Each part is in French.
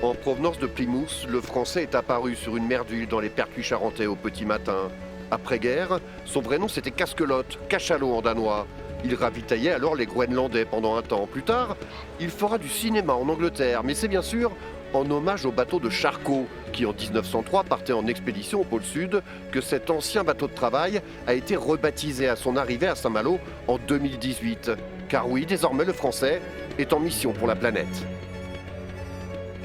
En provenance de Plymouth, le Français est apparu sur une mer d'huile dans les Pertuis charentais au petit matin. Après-guerre, son vrai nom c'était Casquelotte, cachalot en danois. Il ravitaillait alors les Groenlandais pendant un temps. Plus tard, il fera du cinéma en Angleterre, mais c'est bien sûr en hommage au bateau de Charcot, qui en 1903 partait en expédition au pôle Sud, que cet ancien bateau de travail a été rebaptisé à son arrivée à Saint-Malo en 2018. Car oui, désormais le Français est en mission pour la planète.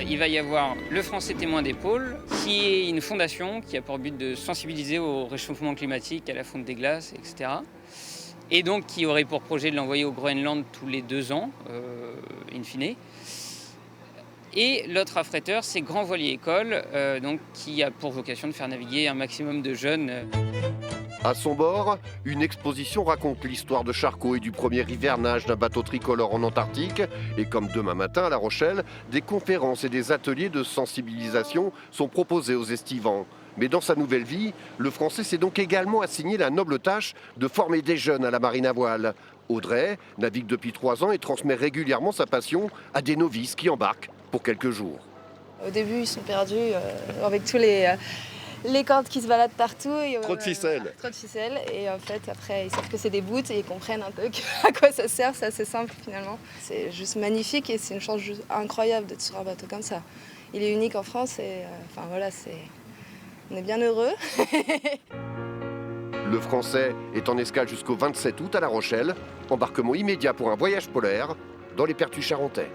Il va y avoir le Français témoin des pôles, qui est une fondation qui a pour but de sensibiliser au réchauffement climatique, à la fonte des glaces, etc. Et donc qui aurait pour projet de l'envoyer au Groenland tous les 2 ans, in fine. Et l'autre affréteur, c'est Grand Voilier École, donc, qui a pour vocation de faire naviguer un maximum de jeunes. À son bord, une exposition raconte l'histoire de Charcot et du premier hivernage d'un bateau tricolore en Antarctique. Et comme demain matin à La Rochelle, des conférences et des ateliers de sensibilisation sont proposés aux estivants. Mais dans sa nouvelle vie, le Français s'est donc également assigné la noble tâche de former des jeunes à la marine à voile. Audrey navigue depuis 3 ans et transmet régulièrement sa passion à des novices qui embarquent pour quelques jours. Au début, ils sont perdus avec tous les cordes qui se baladent partout. Et, Trop de ficelles. Trop de ficelles. Et en fait, après, ils savent que c'est des bouts et ils comprennent un peu à quoi ça sert. C'est assez simple finalement. C'est juste magnifique et c'est une chance juste incroyable d'être sur un bateau comme ça. Il est unique en France et enfin voilà, on est bien heureux. Le Français est en escale jusqu'au 27 août à La Rochelle. Embarquement immédiat pour un voyage polaire dans les Pertuis charentais.